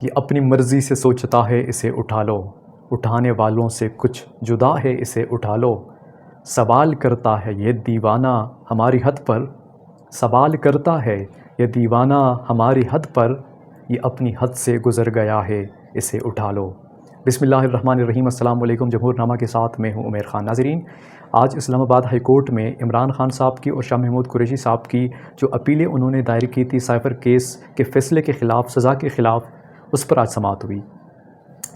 یہ اپنی مرضی سے سوچتا ہے اسے اٹھا لو، اٹھانے والوں سے کچھ جدا ہے اسے اٹھا لو۔ سوال کرتا ہے یہ دیوانہ ہماری حد پر، سوال کرتا ہے یہ دیوانہ ہماری حد پر، یہ اپنی حد سے گزر گیا ہے اسے اٹھا لو۔ بسم اللہ الرحمن الرحیم۔ السلام علیکم۔ جمہور نامہ کے ساتھ میں ہوں عمیر خان۔ ناظرین، آج اسلام آباد ہائی کورٹ میں عمران خان صاحب کی اور شاہ محمود قریشی صاحب کی جو اپیلیں انہوں نے دائر کی تھی سائفر کیس کے فیصلے کے خلاف، سزا کے خلاف، اس پر آج سماعت ہوئی۔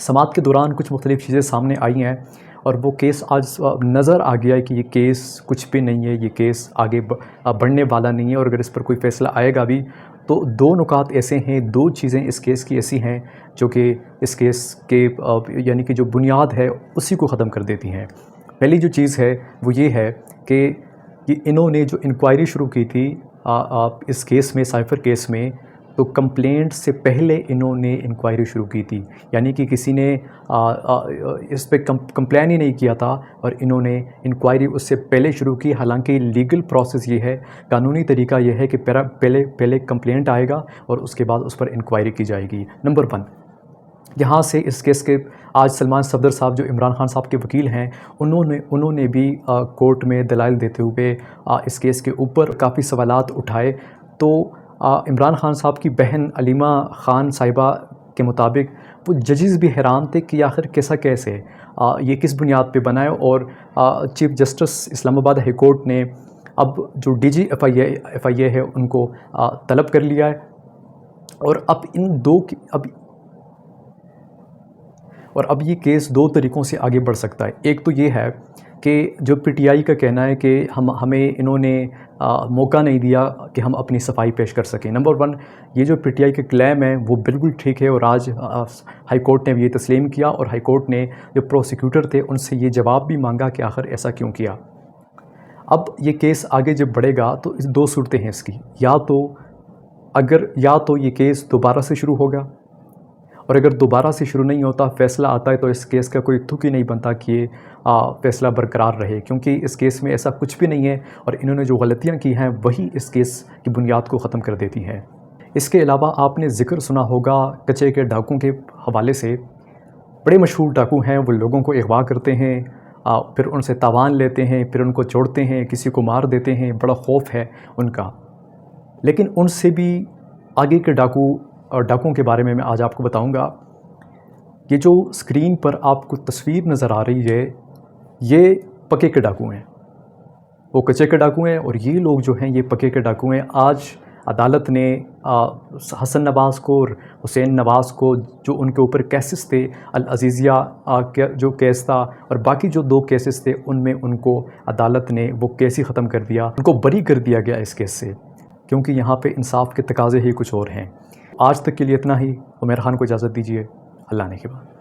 سماعت کے دوران کچھ مختلف چیزیں سامنے آئی ہیں اور وہ کیس آج نظر آ گیا ہے کہ یہ کیس کچھ بھی نہیں ہے، یہ کیس آگے بڑھنے والا نہیں ہے، اور اگر اس پر کوئی فیصلہ آئے گا بھی تو دو نکات ایسے ہیں، دو چیزیں اس کیس کی ایسی ہیں جو کہ اس کیس کے یعنی کہ جو بنیاد ہے اسی کو ختم کر دیتی ہیں۔ پہلی جو چیز ہے وہ یہ ہے کہ انہوں نے جو انکوائری شروع کی تھی اس کیس میں، سائفر کیس میں، تو کمپلینٹ سے پہلے انہوں نے انکوائری شروع کی تھی، یعنی کہ کسی نے اس پہ کمپلین ہی نہیں کیا تھا اور انہوں نے انکوائری اس سے پہلے شروع کی۔ حالانکہ لیگل پروسیس یہ ہے، قانونی طریقہ یہ ہے کہ پہلے کمپلینٹ آئے گا اور اس کے بعد اس پر انکوائری کی جائے گی۔ نمبر 1، یہاں سے اس کیس کے آج سلمان صفدر صاحب جو عمران خان صاحب کے وکیل ہیں، انہوں نے بھی کورٹ میں دلائل دیتے ہوئے اس کیس کے اوپر کافی سوالات اٹھائے۔ تو عمران خان صاحب کی بہن علیمہ خان صاحبہ کے مطابق وہ ججز بھی حیران تھے کہ آخر کیسا کیس ہے، یہ کس بنیاد پہ بنا ہے، اور چیف جسٹس اسلام آباد ہائی کورٹ نے اب جو ڈی جی ایف آئی اے ہے ان کو طلب کر لیا ہے، اور اب یہ کیس دو طریقوں سے آگے بڑھ سکتا ہے۔ ایک تو یہ ہے کہ جو پی ٹی آئی کا کہنا ہے کہ ہمیں انہوں نے موقع نہیں دیا کہ ہم اپنی صفائی پیش کر سکیں۔ نمبر 1، یہ جو پی ٹی آئی کا کلیم ہے وہ بالکل ٹھیک ہے، اور آج ہائی کورٹ نے بھی یہ تسلیم کیا، اور ہائی کورٹ نے جو پروسیکیوٹر تھے ان سے یہ جواب بھی مانگا کہ آخر ایسا کیوں کیا۔ اب یہ کیس آگے جب بڑھے گا تو اس دو صورتیں ہیں اس کی، یا تو یہ کیس دوبارہ سے شروع ہوگا، اور اگر دوبارہ سے شروع نہیں ہوتا، فیصلہ آتا ہے، تو اس کیس کا کوئی تک ہی نہیں بنتا کہ یہ فیصلہ برقرار رہے، کیونکہ اس کیس میں ایسا کچھ بھی نہیں ہے، اور انہوں نے جو غلطیاں کی ہیں وہی اس کیس کی بنیاد کو ختم کر دیتی ہیں۔ اس کے علاوہ آپ نے ذکر سنا ہوگا کچے کے ڈاکوں کے حوالے سے۔ بڑے مشہور ڈاکو ہیں، وہ لوگوں کو اغوا کرتے ہیں، پھر ان سے تاوان لیتے ہیں، پھر ان کو چھوڑتے ہیں، کسی کو مار دیتے ہیں، بڑا خوف ہے ان کا۔ لیکن ان سے بھی آگے کے ڈاکوں کے بارے میں آج آپ کو بتاؤں گا۔ یہ جو اسکرین پر آپ کو تصویر نظر آ رہی ہے، یہ پکے کے ڈاکو ہیں، وہ کچے کے ڈاکو ہیں، اور یہ لوگ جو ہیں یہ پکے کے ڈاکو ہیں۔ آج عدالت نے حسن نواز کو اور حسین نواز کو، جو ان کے اوپر کیسز تھے، العزیزیہ جو کیس تھا اور باقی جو 2 کیسز تھے، ان میں ان کو عدالت نے وہ کیس ہی ختم کر دیا، ان کو بری کر دیا گیا اس کیس سے، کیونکہ یہاں پہ انصاف کے تقاضے ہی کچھ اور ہیں۔ آج تک کے لیے اتنا ہی۔ عمیر خان کو اجازت دیجیے، اللہ نے کے بعد۔